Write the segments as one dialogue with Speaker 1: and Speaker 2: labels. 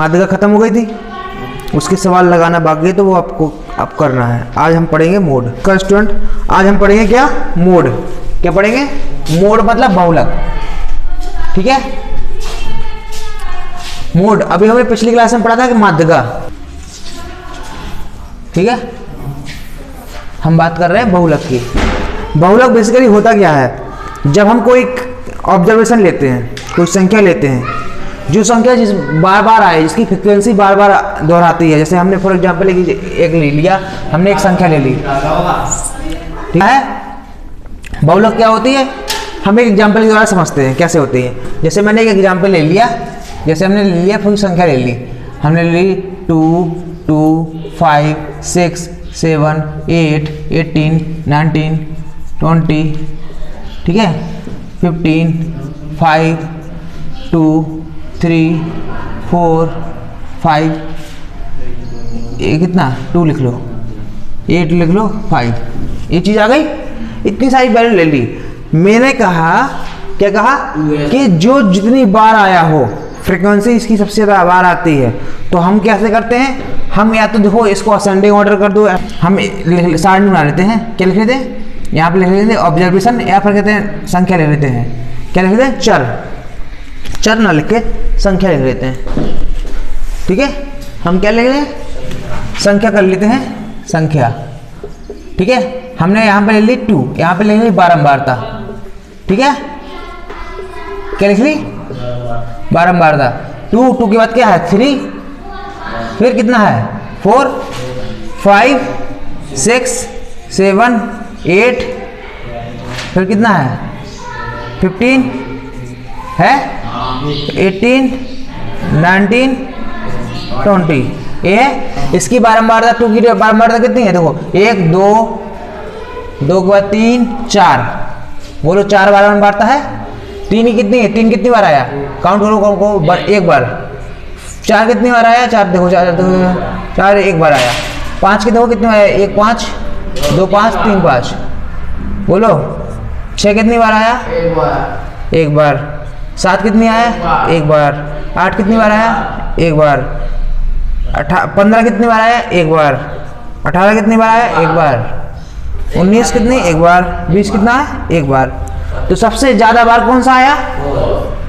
Speaker 1: माध्यिका खत्म हो गई थी, उसके सवाल लगाना बाकी है, तो वो आपको अब करना है। आज हम पढ़ेंगे मोड का स्टूडेंट, आज हम पढ़ेंगे क्या, मोड। क्या पढ़ेंगे, मोड मतलब बहुलक, ठीक है। मोड अभी हमने पिछली क्लास में पढ़ा था कि माध्यिका, ठीक है। हम बात कर रहे हैं बहुलक की। बहुलक बेसिकली होता क्या है, जब हम कोई ऑब्जर्वेशन लेते हैं, कोई संख्या लेते हैं, जो संख्या जिस बार बार आए, जिसकी फ्रीक्वेंसी बार बार दोहराती है। जैसे हमने फॉर एग्जांपल एक ले लिया, हमने एक संख्या ले ली, ठीक है। बहुलक क्या होती है, हम एक एग्जांपल के द्वारा समझते हैं कैसे होती है। जैसे मैंने एक एग्जांपल ले लिया, जैसे हमने ले लिया कोई संख्या ले ली, हमने ले ली 2, 2, 5, 6, 7, 8, 18, 19, 20, ठीक है, 15, 5, 2, 3, 4, 5, ये कितना 2 लिख लो, 8 लिख लो, 5, ये चीज़ आ गई। इतनी सारी वैल्यू ले ली। मैंने कहा, क्या कहा कि जो जितनी बार आया हो, फ्रीक्वेंसी इसकी सबसे ज़्यादा बार आती है, तो हम कैसे करते हैं, हम या तो देखो इसको असेंडिंग ऑर्डर कर दो, हम सारणी बना लेते हैं। क्या लिख लेते हैं, यहाँ पे लिख लेते हैं ऑब्जर्वेशन, या फिर कहते हैं संख्या ले लेते हैं। क्या लिख लेते हैं, चर। चर ना लिख के संख्या लिख लेते हैं, ठीक है। हम क्या लिख लें, संख्या कर लेते हैं, संख्या, ठीक है। हमने यहाँ पे ले ली 2, यहाँ पे ले ली बारंबारता, ठीक है। क्या लिख ली, बारंबारता। 2 के बाद क्या है 3, फिर कितना है 4, 5, 6, 7, 8, फिर कितना है 15 है, 18, 19, 20, ये इसकी बारंबारता 2 की बारंबारता कितनी है, देखो 1, 2 के बाद 3, 4, बोलो 4 बारंबारता है। 3 की कितनी है, 3 कितनी बार आया, काउंट करो एक बार। 4 कितनी बार आया, 4 देखो, 4 एक बार आया। 5 की देखो कितनी बार आया, 1 5, 2 5, 3 5, बोलो। 6 कितनी बार आया, एक बार। 7 कितनी आया, एक बार। 8 कितनी बार आया, एक बार। 15 कितनी बार आया, एक बार। 18 कितनी बार आया, एक बार। 19 कितनी, एक बार। 20 कितना है, एक बार। तो सबसे ज्यादा बार कौन सा आया,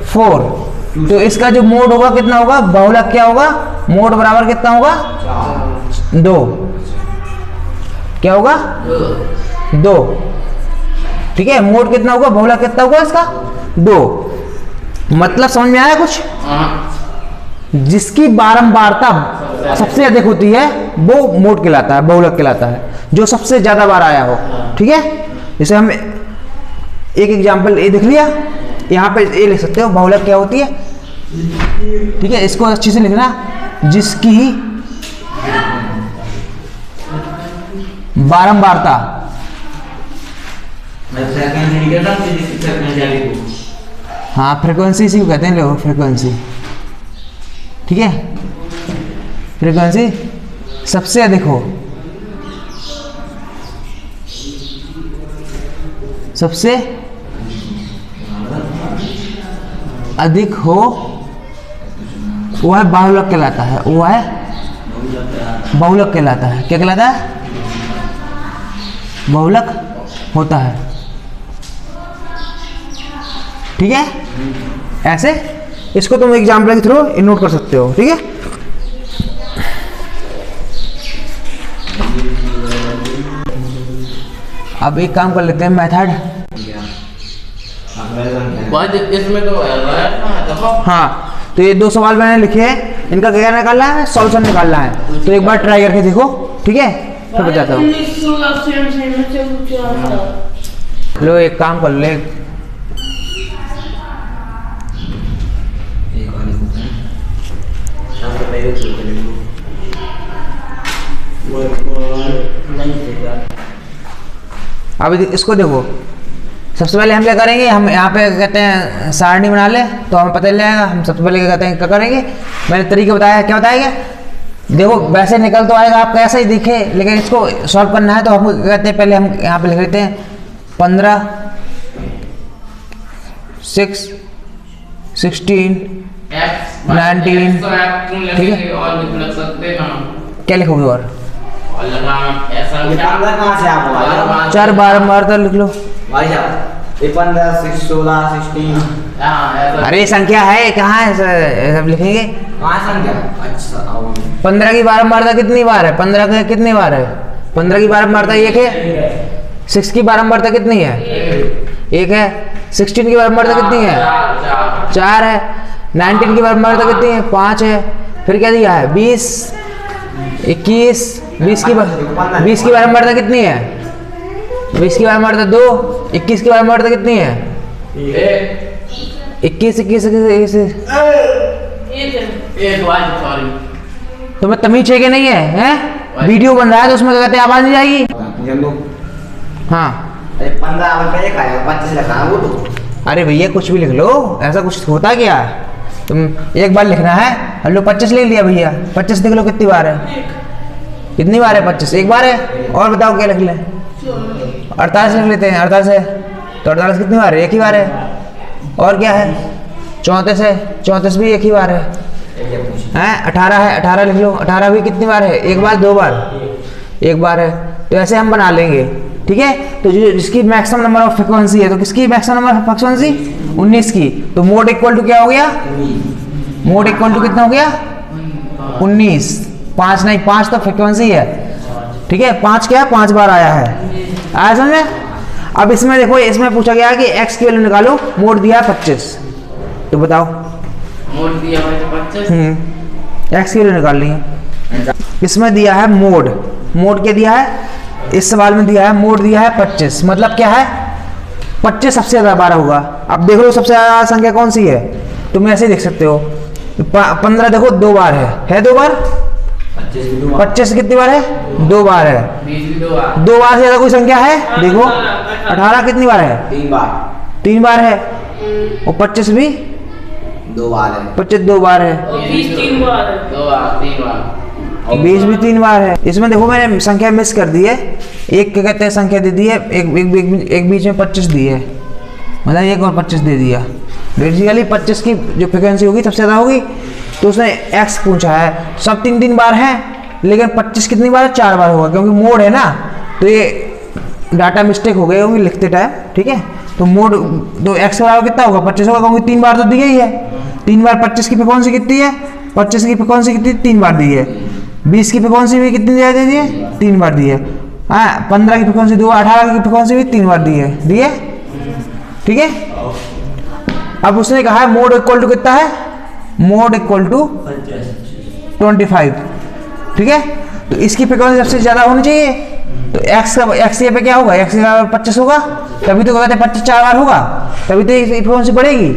Speaker 1: 4। तो इसका जो मोड होगा कितना होगा, बहुलक क्या होगा, मोड बराबर कितना होगा, 2। क्या होगा, 2, ठीक है। मोड कितना होगा, बहुलक कितना होगा इसका, 2। मतलब समझ में आया कुछ। जिसकी बारंबारता सबसे अधिक होती है वो मोड कहलाता है, बहुलक कहलाता है, जो सबसे ज्यादा बार आया हो, ठीक है। जैसे हम एक एग्जांपल ये देख लिया, यहाँ पे ये लिख सकते हो बहुलक क्या होती है, ठीक है। इसको अच्छे से लिखना, जिसकी बारंबारता हाँ फ्रीक्वेंसी इसी को कहते हैं लोग, फ्रीक्वेंसी, ठीक है। फ्रीक्वेंसी सबसे अधिक हो, सबसे अधिक हो, वो है बहुलक कहलाता है, वो है बहुलक कहलाता है। क्या कहलाता है, बहुलक होता है, ठीक है। ऐसे इसको तुम एग्जाम्पल के थ्रू नोट कर सकते हो, ठीक है। अब एक काम कर लेते हैं, मेथड।
Speaker 2: इसमें तो
Speaker 1: हाँ, तो ये 2 सवाल मैंने लिखे हैं, इनका क्या निकालना है, सॉल्यूशन निकालना है। तो एक बार ट्राई करके देखो, ठीक है, फिर बताता हूँ। लो एक काम कर ले, अब इसको देखो। सबसे पहले हम क्या करेंगे, हम यहाँ पे कहते हैं सारणी बना ले, तो हमें पता चल जाएगा। हम सबसे पहले क्या कहते हैं, क्या करेंगे, मैंने तरीका बताया, क्या बताया क्या, देखो वैसे निकल तो आएगा आपका ऐसा ही दिखे, लेकिन इसको सॉल्व करना है तो हम कहते हैं, पहले हम यहाँ पे लिख लेते हैं 15, 6, 16,
Speaker 2: X
Speaker 1: 19
Speaker 2: तो आप क्यों
Speaker 1: ठीक है।
Speaker 2: लिखेंगे और भी लग सकते ना
Speaker 1: क्या लिखोगे और
Speaker 2: लगाना ऐसा
Speaker 3: ये 15 कहाँ से आपको आया?
Speaker 1: 4 12 बार तो लिख लो।
Speaker 3: भाई साहब, ये 15 16 16
Speaker 2: हाँ ऐसा
Speaker 1: अरे संख्या है कहाँ है सब लिखेंगे।
Speaker 3: कहाँ संख्या? अच्छा आओ।
Speaker 1: 15 की बारंबारता कितनी बार है? 15 की कितनी बार है? 15 की बारंबारता एक है। 6 की बारंबारता कितनी है? एक है। 16 की बारंबारता कितनी है? 4 है। 19 की बारंबारता कितनी है? 5 है। फिर क्या दिया है? 20 21 20 की बारंबारता कितनी है? 20 की बारंबारता 2। 21 की बारंबारता कितनी है? 21
Speaker 2: एक बार सॉरी
Speaker 1: तुम्हें तमीज है कि नहीं है? हैं? वीडियो बन रहा है तो उसमें क्या कहते हैं आवाज नहीं जाएगी।
Speaker 3: ये लो।
Speaker 1: हाँ
Speaker 3: अरे 15 में क्या लिखा है? 25 लिखा है वो तो।
Speaker 1: अरे भैया कुछ भी लिख लो, ऐसा कुछ होता क्या है? तुम एक बार लिखना है। हेलो 25 ले लिया भैया। 25 देख लो कितनी बार है? कितनी बार है? 25 एक बार है। और बताओ क्या लिख लें? 48 लिख लेते हैं। 48 है तो 48 कितनी बार है? एक ही बार है। और क्या है? 34 है। 34 भी एक ही बार है। हैं? 18 है। 18 लिख लो। 18 भी कितनी बार है? एक बार दो बार? एक बार है। तो ऐसे हम बना लेंगे, ठीक है। तो जो जिसकी मैक्सिमम नंबर ऑफ फ्रीक्वेंसी है, तो किसकी मैक्सिमम नंबर ऑफ फ्रीक्वेंसी? 19 की। तो मोड इक्वल टू क्या हो गया? मोड इक्वल टू कितना हो गया? 19। 5 नहीं, 5 तो फ्रीक्वेंसी है, ठीक है। 5 क्या? 5 बार आया है। आया समझ में? अब इसमें देखो, इसमें पूछा गया कि x की वैल्यू निकालो। मोड दिया है 25, तो बताओ।
Speaker 2: मोड़ दिया भाई 25
Speaker 1: x की वैल्यू निकालनी है। इसमें दिया है मोड। मोड क्या दिया है? इस सवाल में दिया है मोड दिया है 25। मतलब क्या है? 25 सबसे ज्यादा बार होगा। अब देख लो सबसे ज्यादा संख्या कौन सी है, तुम ऐसे ही देख सकते हो। 15 देखो 2 बार है 2 बार। 25 कितनी बार है? 2 बार है।
Speaker 2: 20 भी 2 बार
Speaker 1: 2 बार से ज्यादा कोई संख्या है? देखो 18 कितनी बार है?
Speaker 3: 3 बार।
Speaker 1: 3 बार है। और 25 भी
Speaker 3: 2 बार है।
Speaker 1: 25 2 बार है।
Speaker 2: 20 3 बार 2 बार 3 बार
Speaker 1: और 20 भी 3 बार है। इसमें देखो मैंने संख्या मिस कर दी है। एक क्या कहते हैं संख्या दे दी है, एक बीच में 25 दी है, मतलब एक और 25 दे दिया। बेसिकली 25 की जो फ्रिक्वेंसी होगी सबसे ज़्यादा होगी। तो उसने x पूछा है। सब 3 बार है, लेकिन 25 कितनी बार है? 4 बार होगा, क्योंकि मोड है ना। तो ये डाटा मिस्टेक हो गई होगी लिखते टाइम, ठीक है। तो मोड तो x का बराबर कितना होगा? 25 होगा, क्योंकि 3 बार तो दी ही है। 3 बार 25 की फ्रिक्वेंसी कितनी है? 25 की फ्रिक्वेंसी कितनी? 3 बार दी है। 20 की फ्रिक्वेंसी भी कितनी दे दी है? 3 बार दी है। हाँ 15 की फ्रिक्वेंसी 2, 18 की फ्रिक्वेंसी भी 3 बार दी है, ठीक है। अब उसने कहा है मोड इक्वल टू कितना है? मोड इक्वल टू 25, ठीक है। तो इसकी फ्रिक्वेंसी सबसे ज्यादा होनी चाहिए। तो एक्स पे क्या होगा? एक्स 25 होगा, तभी तो कहते हैं 25 4 बार होगा, तभी तो फ्रिक्वेंसी बढ़ेगी।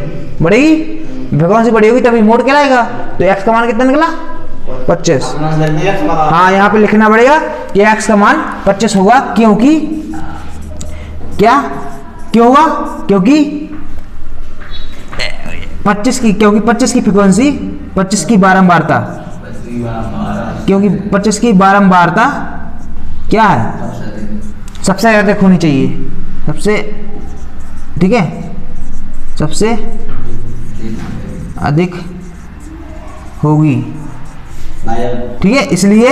Speaker 1: फ्रिक्वेंसी बढ़ी होगी तभी मोड कहलाएगा। तो एक्स का मान कितना निकला? 25। हाँ यहाँ पे लिखना पड़ेगा कि x का मान 25 होगा, क्योंकि क्या क्यों होगा? क्योंकि 25 की फ्रिक्वेंसी 25 की बारंबारता, क्योंकि 25 की बारंबारता क्या है? सबसे अधिक होनी चाहिए, सबसे, ठीक है, सबसे अधिक होगी, ठीक है। इसलिए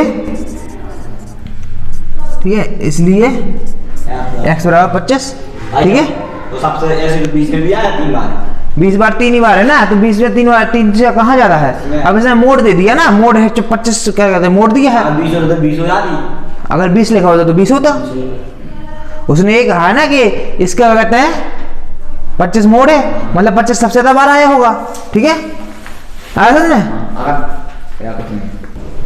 Speaker 1: x बराबर 25, ठीक है।
Speaker 3: तो सबसे ऐसे 20 में भी आया 3 बार।
Speaker 1: 20 बार 3 ही बार है ना, तो 20 में 3 बार 3 से कहाँ ज्यादा है? अब इसने मोड दे दिया ना, मोड है 25 क्या कहते हैं, मोड दिया है।
Speaker 3: 20 होता 20 हो जाती।
Speaker 1: अगर 20 लिखा होता तो 20 होता। उसने ये कहा ना कि इसका क्या कहते हैं 25 मोड है, मतलब 25 सबसे ज्यादा बार आया होगा, ठीक है। आया समझ में?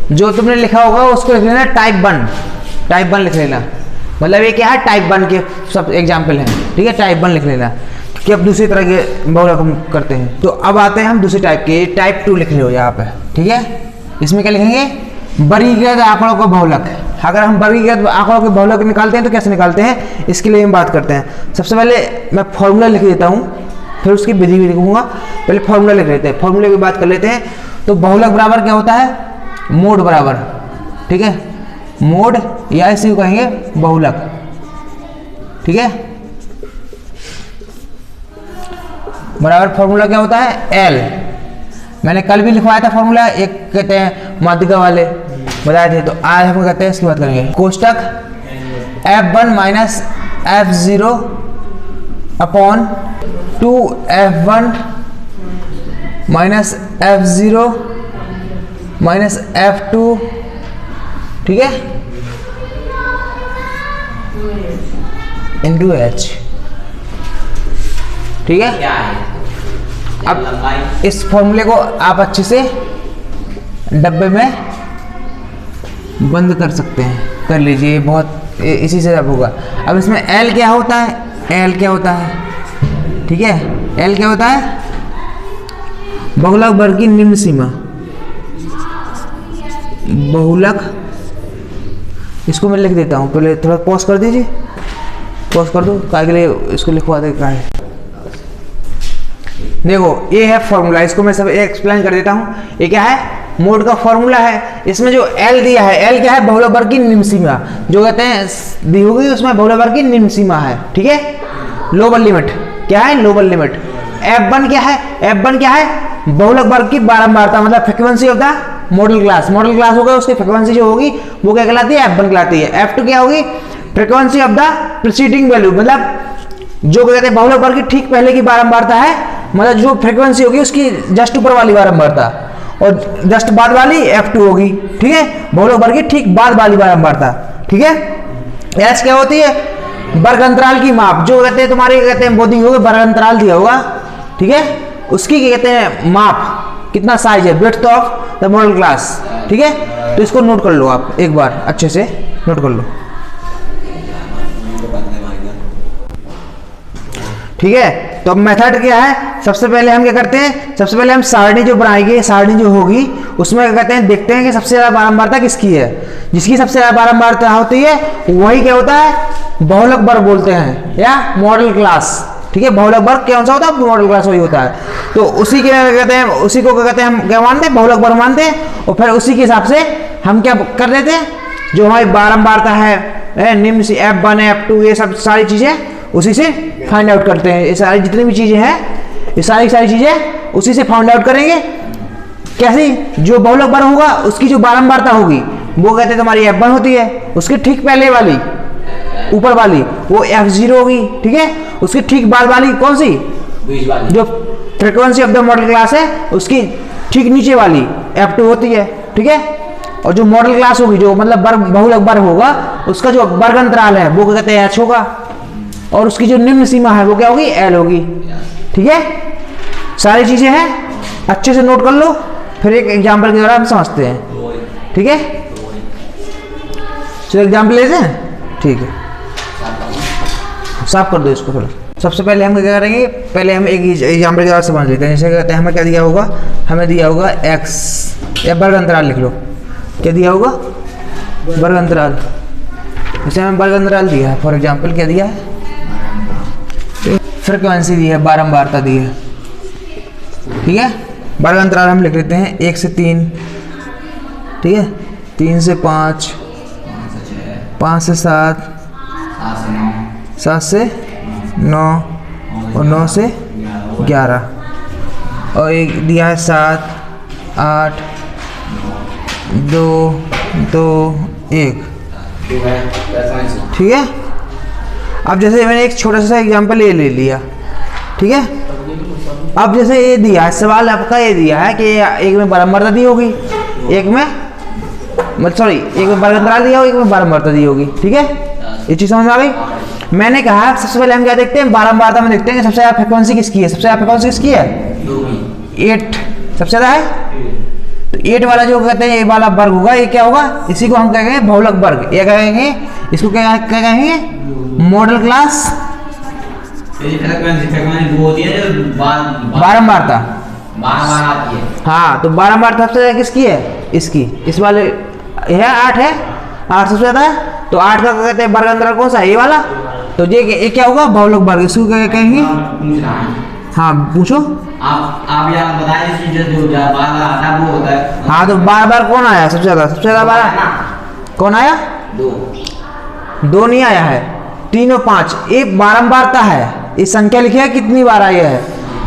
Speaker 1: जो तुमने लिखा होगा उसको लिख लेना टाइप 1 लिख लेना। मतलब ये क्या है? टाइप 1 के सब एग्जाम्पल हैं, ठीक है। टाइप 1 लिख लेना कि अब दूसरी तरह के बहुलक हम करते हैं। तो अब आते हैं हम दूसरी टाइप के, टाइप 2 लिख लो यहाँ पे, ठीक है। इसमें क्या लिखेंगे? वर्गीकृत आंकड़ों का बहुलक। अगर हम वर्गीकृत आंकड़ों के बहुलक निकालते हैं तो कैसे निकालते हैं, इसके लिए हम बात करते हैं। सबसे पहले मैं फॉर्मूला लिख देता हूँ, फिर उसकी विधि भी लिखूंगा। पहले फॉर्मूला लिख लेते हैं, फॉर्मूले की बात कर लेते हैं। तो बहुलक बराबर क्या होता है? मोड बराबर, ठीक है। मोड या इसी को कहेंगे बहुलक, ठीक है। बराबर फॉर्मूला क्या होता है? L मैंने कल भी लिखवाया था फॉर्मूला, एक कहते हैं माध्यिका वाले बताए थे, तो आज हम कहते हैं इसकी बात करेंगे। कोष्टक F1 minus F0 upon 2F1 minus F0 minus F2, ठीक है, इंटू H, ठीक है।
Speaker 3: क्या है?
Speaker 1: अब
Speaker 3: लंबाई
Speaker 1: इस फॉर्मूले को आप अच्छे से डब्बे में बंद कर सकते हैं, कर लीजिए, बहुत इसी से अब होगा। अब इसमें L क्या होता है, L क्या होता है, ठीक है, L क्या होता है, बहुलक वर्ग की निम्न सीमा, बहुलक, इसको मैं लिख देता हूँ, पहले थोड़ा पॉज कर दीजिए, पॉज कर दो, काय के लिए इसको लिखवा दे, काय देखो ये है फॉर्मूला, इसको मैं सब एक्सप्लेन कर देता हूँ। ये क्या है, मोड का फॉर्मूला है। इसमें जो L दिया है, L क्या है, बहुलक वर्ग की निम्न सीमा, जो कहते हैं दी होगी उसमें बहुलक वर्ग की निम्न सीमा है, ठीक है, लोअर लिमिट, क्या है, लोअर लिमिट। F1 क्या है, F1 क्या है, बहुलक वर्ग की बारंबारता, मतलब frequency of the model class, model class होगा उसकी फ्रीक्वेंसी जो होगी वो क्या कहलाती है, F1 कहलाती है। F2 क्या होगी, frequency of the preceding value, मतलब जो कहते हैं बहुलक वर्ग की ठीक पहले की बारंबारता है, मतलब जो फ्रीक्वेंसी होगी उसकी जस्ट ऊपर वाली बारंबारता, और जस्ट बाद वाली F2 होगी, ठीक है, बहुलक वर्ग की ठीक बाद वाली बारंबारता, ठीक है। H क्या होती है, वर्ग अंतराल की माप, जो कहते हैं तुम्हारे कहते हैं बोधी होगी, वर्ग अंतराल दिया होगा, ठीक है, उसकी कहते हैं माप, कितना साइज है, width of the model class, ठीक है। तो इसको नोट कर लो आप एक बार, अच्छे से नोट कर लो, ठीक है। तो अब मेथड क्या है, सबसे पहले हम क्या करते हैं, सबसे पहले हम सारणी जो बनाएंगे, सारणी जो होगी उसमें क्या कहते हैं, देखते हैं कि सबसे ज्यादा बारंबारता किसकी है, जिसकी सबसे ज्यादा बारंबारता होती है वही क्या होता है, बहुलक वर्ग बोलते हैं, या मॉडल क्लास, ठीक है। बहुलक वर्ग कौन सा होता है, मॉडल क्लास वही होता है। तो उसी के कहते हैं, उसी को क्या कहते हैं, हम क्या मानते हैं, बहुलक वर्ग मानते हैं, और फिर उसी के हिसाब से हम क्या कर देते हैं, जो हमारी बारंबारता है, निम्न सी F1 F2 ये सब सारी चीजें उसी से फाइंड आउट करते हैं। ये सारी जितनी भी चीजें हैं, ये सारी चीजें उसी से फाइंड आउट करेंगे। कैसी, जो बहुलक वर्ग होगा उसकी जो बारंबारता होगी वो कहते हैं तुम्हारी F1 होती है, उसके ठीक पहले वाली ऊपर वाली वो F0 होगी, ठीक है, उसकी ठीक बाद वाली कौन सी,
Speaker 3: बीच वाली,
Speaker 1: जो frequency of the model class है उसकी ठीक नीचे वाली F2 होती है, ठीक है। और जो मॉडल क्लास होगी, जो मतलब वर्ग बहुलक वर्ग होगा, उसका जो वर्ग अंतराल है वो क्या कहते हैं, H होगा, और उसकी जो निम्न सीमा है वो क्या होगी, L होगी, ठीक है। सारी चीजें हैं, अच्छे से नोट कर लो, फिर एक एग्जाम्पल के द्वारा हम समझते हैं, ठीक है। चलो एग्जाम्पल लेते हैं, ठीक है, साफ कर दो इसको थोड़ा। सबसे पहले हम क्या करेंगे, पहले हम एक एग्जाम्पल के द्वारा समझ लेते हैं। जैसे कहते हैं हमें क्या दिया होगा, हमें दिया होगा x, या वर्ग अंतराल लिख लो, क्या दिया होगा, वर्ग अंतराल, जैसे हमें वर्ग अंतराल दिया है, फॉर एग्जाम्पल क्या दिया है, फ्रीक्वेंसी दी है, बारंबारता दी है, ठीक है। वर्ग अंतराल हम लिख लेते हैं 1 से 3, ठीक है, 3 से 5, 5 से 7, 7 से 9, और 9 से 11, और एक दिया है 7, 8, 2, 2, 1, ठीक है। अब जैसे मैंने एक छोटा सा एग्जांपल ये ले लिया, ठीक है। अब जैसे ये दिया है, सवाल आपका ये दिया है कि एक में बारंबारता दी होगी, एक में एक में वर्ग अंतराल दिया होगा, एक में बारंबारता दी होगी, ठीक है। ये चीज समझ आ गई। मैंने कहा सबसे पहले हम क्या देखते हैं, बारंबारता में देखते हैं कि सबसे ज्यादा फ्रीक्वेंसी किसकी है, सबसे ज्यादा फ्रीक्वेंसी किसकी है, 8 सबसे ज्यादा है। तो 8 वाला जो कहते हैं ये वाला वर्ग होगा, ये क्या होगा, इसी को हम कहेंगे बहुलक वर्ग, ये कहेंगे, इसको क्या कहेंगे, मॉडल क्लास बारंबारता, हाँ। तो बारंबारता सबसे ज्यादा किसकी है, इसकी, इस वाले है 8 है, 8 सबसे ज्यादा है। तो 8 का कहते हैं वर्ग अंतराल कौन सा है, ये वाला, तो ये क्या होगा, बहुलक वर्ग, इसको क्या कहेंगे, हाँ पूछो
Speaker 3: आप यहाँ बताइए, जो बार आता वो होता है,
Speaker 1: हाँ। तो बार कौन आया सबसे ज्यादा 12 कौन आया, 2 नहीं आया है, 3 और 5, ये बारंबारता है, ये संख्या लिखी है कितनी बार आई है,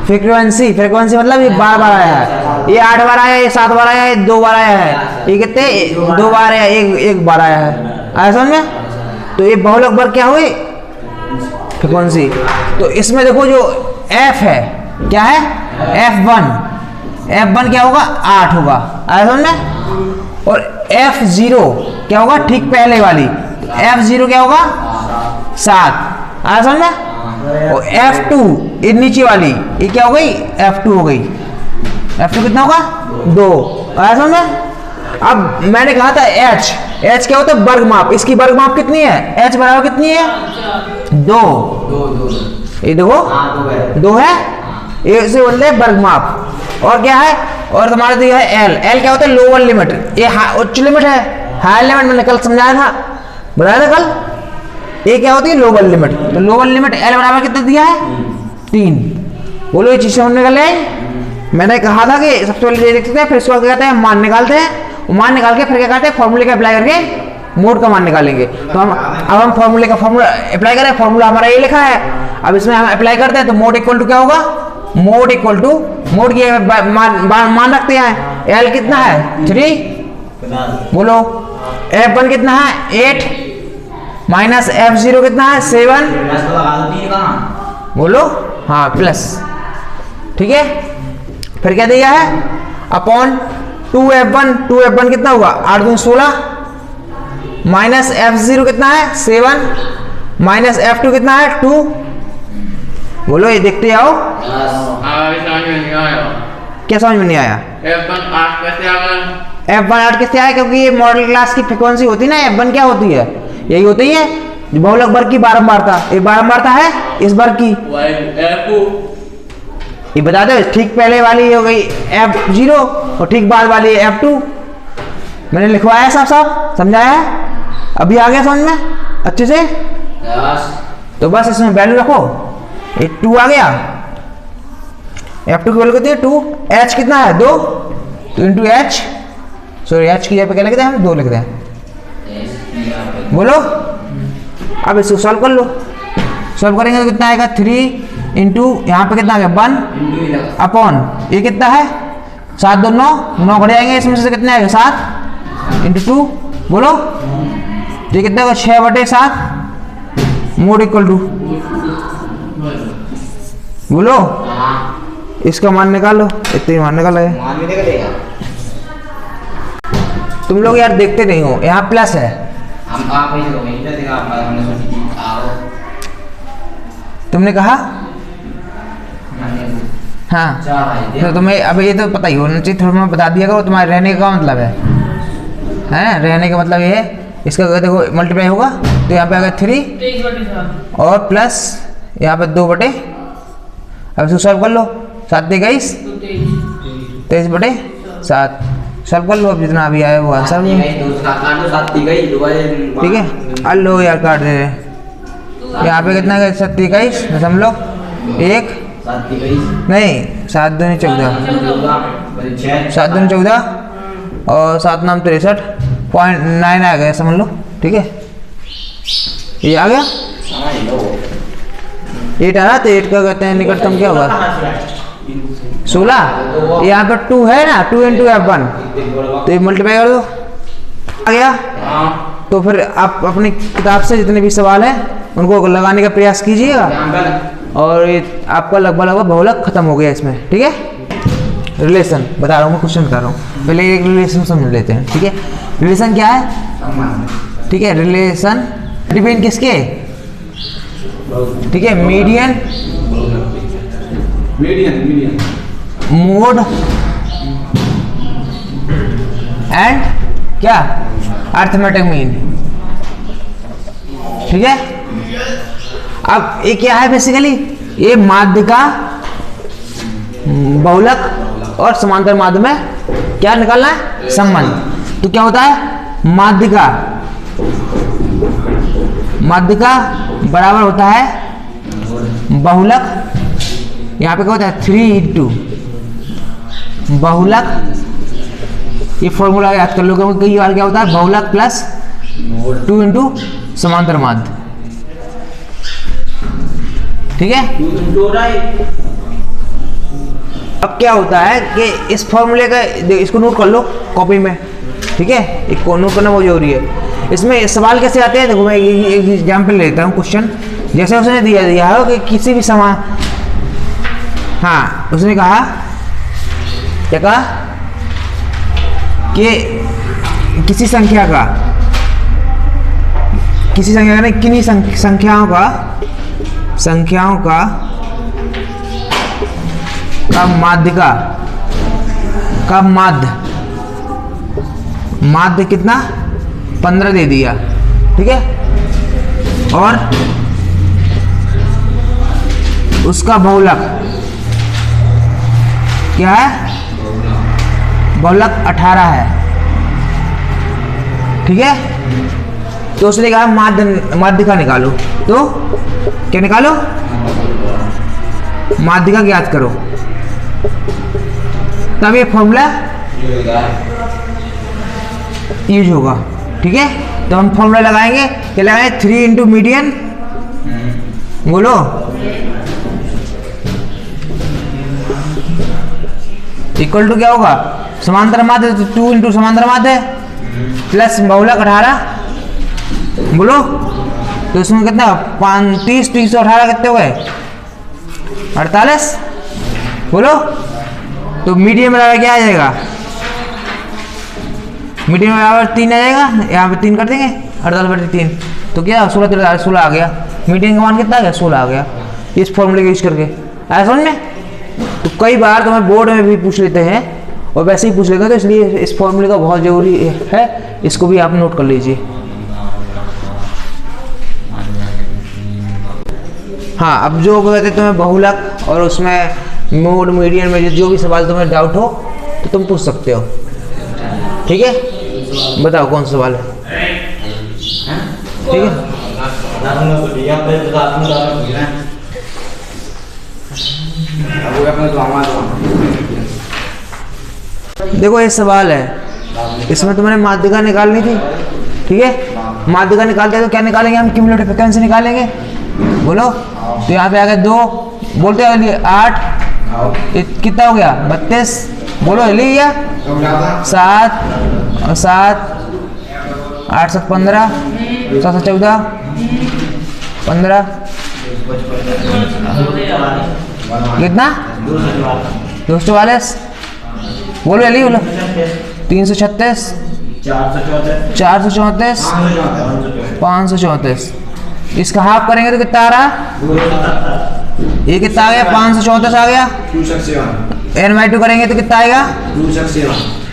Speaker 1: फ्रीक्वेंसी मतलब ये बार आया है, ये 8 बार आया, ये 7 बार आया, ये 2 बार आया है, ये कितने 2 बार आया, एक बार आया है। आया समझ में? तो ये बहुलक वर्ग क्या हुई? फ्रीक्वेंसी। तो इसमें देखो जो f है क्या है? f1 क्या होगा? 8 होगा। आया समझ में? और f0 क्या होगा? ठीक पहले वाली f0 क्या होगा? 7। आया समझ में? और f2 ये नीचे वाली ये क्या हो गई? f2 हो गई। f2 कितना होगा? 2। आया समझ में? अब मैंने कहा था h क्या होता है? वर्ग माप। इसकी वर्ग माप कितनी है? h बराबर कितनी है? 2। ये देखो 2 है, ये इसे बोलते हैं वर्ग माप। और क्या है? और तुम्हारा दिया है l क्या होता है? Lower limit. ये उच्च लिमिट है, हायर लिमिट मैंने कल समझाया था, बताया था कल। ये क्या होती है? Lower limit. तो लोअर लिमिट l बराबर कितना दिया है? 3। बोलो ये चीज समझने का ले। मैंने कहा था कि सबसे पहले ये देखते हैं, फिर इसके बाद क्या कहते हैं? मान निकालते हैं। मान निकाल के फिर क्या करते हैं? फॉर्मूले का अप्लाई करके मोड का मान निकालेंगे। तो हम फॉर्मूले का फॉर्मूला अप्लाई करें। फॉर्मूला हमारा ये लिखा है, अब इसमें हम अप्लाई करते हैं। तो मोड इक्वल टू क्या होगा? मोड इक्वल टू मोड की मान रखते हैं। एल कितना है? 3। बोलो f1 कितना है? 8 माइनस f0 कितना है? 7। बोलो हाँ प्लस। ठीक है, फिर क्या दिया है? अपॉन 2f1 कितना होगा? 8 दूनी 16 माइनस f0 कितना है? 7 माइनस f2 कितना है? 2। बोलो ये देखते आओ।
Speaker 2: समझ में नहीं आया।
Speaker 1: क्या समझ में नहीं आया?
Speaker 2: f1 8 कैसे आ गया?
Speaker 1: f1 8 कैसे आया? क्योंकि ये मॉडल क्लास की फ्रीक्वेंसी होती है ना। f1 क्या होती है? यही होती है बहुलक वर्ग की बारंबारता। ये बारंबारता है इस वर्ग की।
Speaker 2: f2
Speaker 1: ये बता दो, ठीक पहले वाली हो गई f0 और ठीक बाद वाली f2। मैंने लिखवाया साफ साफ, समझाया है। अभी आ गया समझ में अच्छे से? तो बस इसमें वैल्यू रखो। ये 2 आ गया, f2 की वैल्यू कितनी है? 2। h कितना है? 2। तो इंटू h, सॉरी h की जगह पे क्या लिखते हैं हम? 2 लिखते हैं। बोलो अब इसको सॉल्व कर लो। सॉल्व करेंगे तो कितना आएगा? 3 इंटू यहाँ पे कितना आ गया? 1 अपॉन ये कितना है? 7 2 9 घट जाएंगे इसमें से कितने आएगा? 7 इंटू 2। बोलो ये कितना होगा? 6/7 मोड इक्वल टू। बोलो इसका मान निकालो। इतने मान निकालो है। तुम लोग यार देखते नहीं हो, यहाँ प्लस है। तुमने कहा हाँ, तो तुम्हें अब ये तो पता ही होना चाहिए, थोड़ा मैं बता दिया करो। तुम्हारे रहने का मतलब है रहने का मतलब ये है। इसका देखो मल्टीप्लाई होगा तो यहाँ पे आ गया 3 और प्लस यहाँ पे 2 बटे। अब इसको सॉल्व कर लो। 7 × 23 23/7 सॉल्व कर लो। अब जितना अभी आया वो आंसर भी ठीक है। अल्लो यार काट दे। यहाँ पे कितना है? 27.1 नहीं 7 दूनी 14 7 दूनी 14 और 7 9 63.9 आ गया समझ लो। ठीक है, ये आ गया 8 आ रहा। तो 8 का कहते हैं निकटतम क्या होगा? 16। यहाँ पर 2 है ना, 2 इंटू f1 तो ये मल्टीप्लाई कर दो। आ गया। तो फिर आप अपनी किताब से जितने भी सवाल हैं उनको लगाने का प्रयास कीजिएगा और ये आपका लगभग बहुलक खत्म हो गया इसमें। ठीक है, रिलेशन बता रहा हूँ मैं, क्वेश्चन बता रहा हूँ। पहले एक रिलेशन समझ लेते हैं। ठीक है, रिलेशन क्या है? ठीक है, रिलेशन डिपेंड किसके? ठीक है, मीडियन मोड एंड क्या? Arithmetic mean. ठीक है, अब ये क्या है? बेसिकली ये माध्य का बहुलक और समांतर माध्य में क्या निकालना है? संबंध। तो क्या होता है? माध्य का बराबर होता है बहुलक। यहाँ पे क्या होता है? 3 इंटू बहुलक। ये फॉर्मूला याद कर लो कई बार क्या होता है? बहुलक प्लस 2 इंटू समांतर माध्य। ठीक है, अब क्या होता है कि इस फॉर्मूले का इसको नोट कर लो कॉपी में, ठीक है, एक को नोट करना बहुत जरूरी है। इसमें सवाल कैसे आते हैं, देखो मैं एक एग्जाम्पल लेता हूँ क्वेश्चन। जैसे उसने दिया हो कि किसी भी समान, हाँ उसने कहा, क्या कहा कि किसी संख्या का नहीं, किन्हीं संख्याओं का माध्य कितना 15 दे दिया, ठीक है, और उसका बहुलक क्या है, बहुलक 18 है, ठीक है। तो उसने कहा माध्य का निकालो, तो क्या निकालो, माध्य का ज्ञात करो, तब ये फॉर्मूला यूज होगा, ठीक है। तो हम फॉर्मूला लगाएंगे, क्या लगाएंगे, 3 इंटू मीडियन, बोलो, इक्वल टू क्या होगा, समांतर माध्य, तो 2 इंटू समांतर माध्य प्लस बहुलक 18, बोलो। तो इसमें कितना 35, 30 और 18 कितने हो गए, 48, बोलो। तो मीडियम बराबर क्या आ जाएगा, मीडियम बराबर 3 आ जाएगा, यहाँ पे 3 कर देंगे, 48/3, तो क्या 16 आ गया, मीडियम का मान कितना आ गया, 16 आ गया, इस फॉर्मूले का यूज करके। आया समझ में। तो कई बार तुम्हें बोर्ड में भी पूछ लेते हैं और वैसे ही पूछ लेते हैं, तो इसलिए इस फॉर्मूले का बहुत जरूरी है, इसको भी आप नोट कर लीजिए। हाँ, अब जो कहते हैं तुम्हें बहुलक और उसमें मोड मीडियन में जो भी सवाल तुम्हें डाउट हो तो तुम पूछ सकते हो, ठीक है। बताओ कौन सा सवाल है, ठीक है। देखो ये सवाल है, इसमें तुमने माध्यिका निकालनी थी, ठीक है। माध्यिका निकालते हैं तो क्या निकालेंगे हम, क्यूमुलेटिव फ्रीक्वेंसी निकालेंगे, बोलो। तो यहाँ पे आ गए 2, बोलते हैं 8, कितना हो गया 32, बोलो लिया 7 और 7, 8 7 15, 7 7 14, 15, कितना 244, बोलो अली, बोलो 336, 434, 534। इसका हाफ करेंगे तो कितना आ रहा, ये कितना आ गया, 534 आ गया। n/2 करेंगे तो कितना आएगा,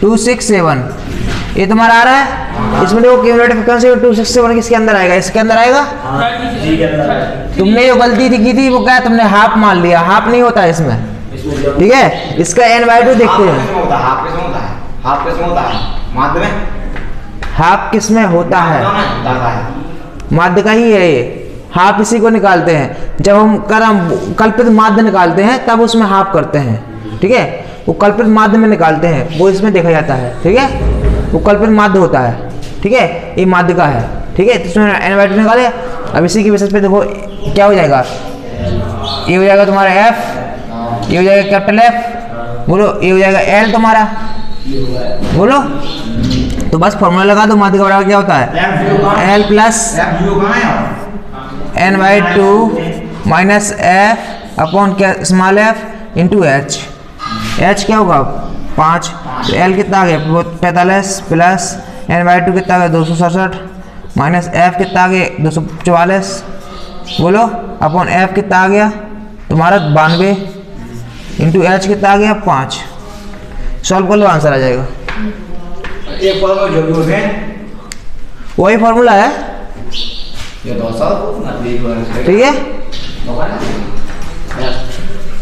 Speaker 1: 267। ये तुम्हारा आ रहा है। इसमें देखो क्यूमुलेटिव फ्रीक्वेंसी 267 किसके अंदर आएगा, इसके अंदर आएगा। तुमने जो गलती की थी वो क्या, तुमने हाफ मान लिया, हाफ नहीं होता है इसमें, ठीक है। इसका n/2 देखते हैं, हाफ किस में होता है, माध्य का ही है ये, हाफ इसी को निकालते हैं। जब हम कल्पित माध्य निकालते हैं तब उसमें हाफ करते हैं, ठीक है। वो कल्पित माध्य में निकालते हैं, वो इसमें देखा जाता है, ठीक है। वो कल्पित माध्य होता है, ठीक है, ये माध्य का है, ठीक है। तो इसमें n/2 निकाले। अब इसी की बेसिस पे देखो क्या हो जाएगा, ये हो जाएगा तुम्हारा F, ये हो जाएगा कैपिटल F, बोलो, ये हो जाएगा L तुम्हारा, बोलो। तो बस फॉर्मूला लगा दो, माध्य का बराबर क्या होता है, L plus n/2 minus F upon क्या small f into H। H क्या होगा 5, तो L कितना आ गया 45 प्लस n/2 कितना आ गया 267 माइनस F कितना आ गया 244, बोलो, अपॉन F कितना आ गया तुम्हारा 92 इंटू H कितना आ गया 5। सॉल्व कर लो, आंसर आ जाएगा।
Speaker 3: एक फॉर्मूला जो भी होते
Speaker 1: वही फॉर्मूला है, ठीक है,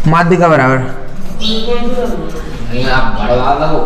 Speaker 1: माध्य का बराबर।
Speaker 3: आप बढ़वा दो